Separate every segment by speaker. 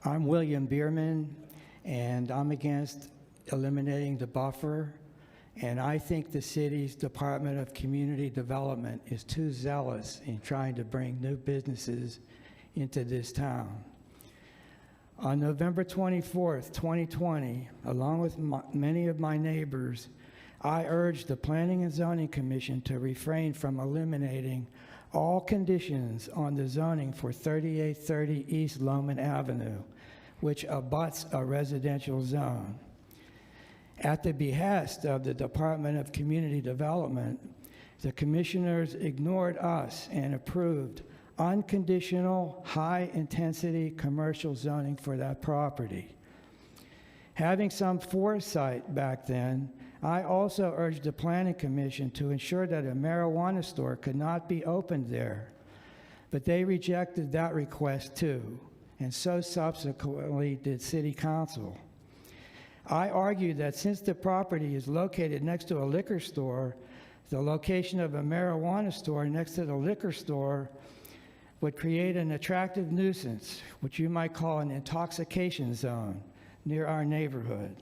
Speaker 1: I'm William Bierman, and I'm against eliminating the buffer. And I think the city's Department of Community Development is too zealous in trying to bring new businesses into this town. On November 24th, 2020, along with many of my neighbors, I urged the Planning and Zoning Commission to refrain from eliminating all conditions on the zoning for 3830 East Loman Avenue, which abuts a residential zone. At the behest of the Department of Community Development, the commissioners ignored us and approved unconditional high-intensity commercial zoning for that property. Having some foresight back then, I also urged the Planning Commission to ensure that a marijuana store could not be opened there, but they rejected that request too, and so subsequently did City Council. I argued that since the property is located next to a liquor store, the location of a marijuana store next to the liquor store would create an attractive nuisance, which you might call an intoxication zone, near our neighborhood.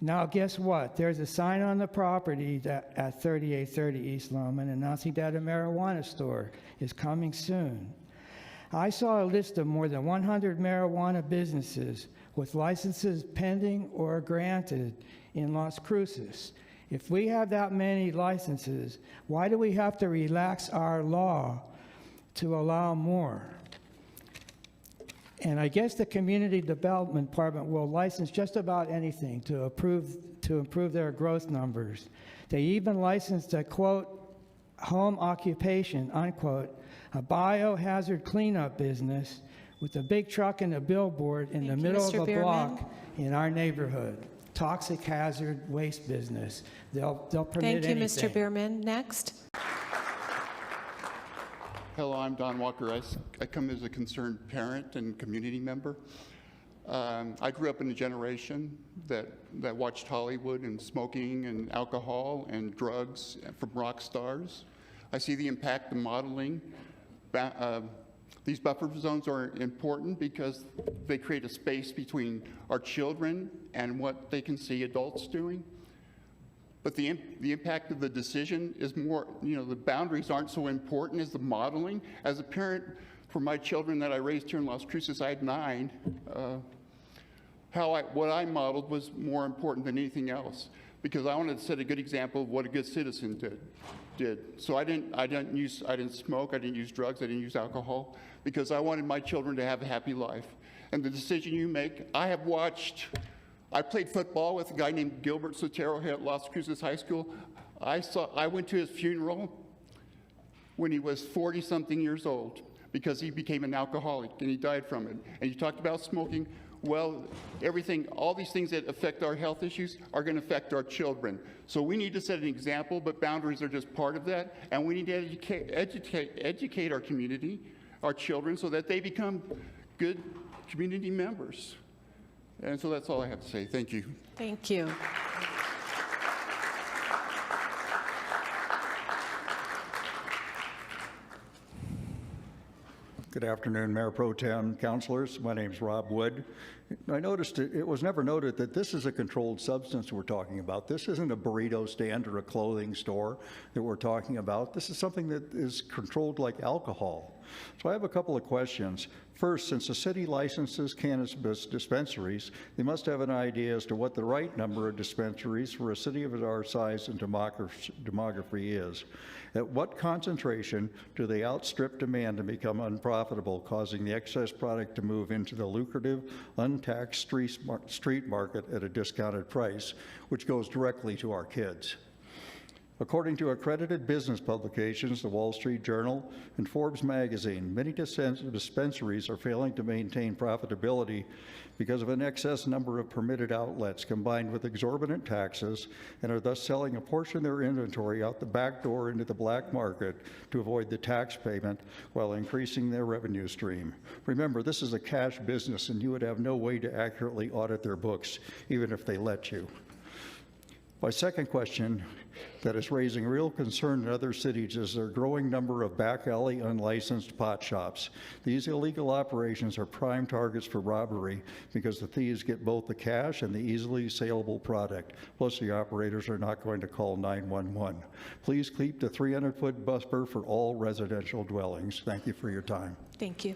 Speaker 1: Now, guess what? There's a sign on the property that at 3830 East Loman announcing that a marijuana store is coming soon. I saw a list of more than 100 marijuana businesses with licenses pending or granted in Las Cruces. If we have that many licenses, why do we have to relax our law to allow more? And I guess the Community Development Department will license just about anything to improve their growth numbers. They even licensed a, quote, home occupation, unquote, a biohazard cleanup business with a big truck and a billboard in the middle of a block in our neighborhood. Toxic hazard waste business. They'll permit anything.
Speaker 2: Thank you, Mr. Bierman. Next.
Speaker 3: Hello, I'm Don Walker. I come as a concerned parent and community member. I grew up in a generation that watched Hollywood and smoking and alcohol and drugs from rock stars. I see the impact of modeling. These buffer zones are important because they create a space between our children and what they can see adults doing. But the impact of the decision is more, the boundaries aren't so important as the modeling. As a parent for my children that I raised here in Las Cruces, I had 9. What I modeled was more important than anything else because I wanted to set a good example of what a good citizen did. So I didn't smoke, I didn't use drugs, I didn't use alcohol because I wanted my children to have a happy life. And the decision you make, I played football with a guy named Gilbert Sotero here at Las Cruces High School. I went to his funeral when he was 40-something years old because he became an alcoholic and he died from it. And you talked about smoking. Well, all these things that affect our health issues are going to affect our children. So we need to set an example, but boundaries are just part of that. And we need to educate our community, our children, so that they become good community members. And so that's all I have to say. Thank you.
Speaker 2: Thank you.
Speaker 4: Good afternoon, Mayor Pro Tem, councilors. My name is Rob Wood. I noticed it was never noted that this is a controlled substance we're talking about. This isn't a burrito stand or a clothing store that we're talking about. This is something that is controlled like alcohol. So I have a couple of questions. First, since the city licenses cannabis dispensaries, they must have an idea as to what the right number of dispensaries for a city of our size and demography is. At what concentration do they outstrip demand and become unprofitable, causing the excess product to move into the lucrative, untaxed street market at a discounted price, which goes directly to our kids? According to accredited business publications, the Wall Street Journal and Forbes magazine, many dispensaries are failing to maintain profitability because of an excess number of permitted outlets combined with exorbitant taxes and are thus selling a portion of their inventory out the back door into the black market to avoid the tax payment while increasing their revenue stream. Remember, this is a cash business and you would have no way to accurately audit their books, even if they let you. My second question that is raising real concern in other cities is their growing number of back alley unlicensed pot shops. These illegal operations are prime targets for robbery because the thieves get both the cash and the easily saleable product. Plus, the operators are not going to call 911. Please keep the 300-foot buffer for all residential dwellings. Thank you for your time.
Speaker 2: Thank you.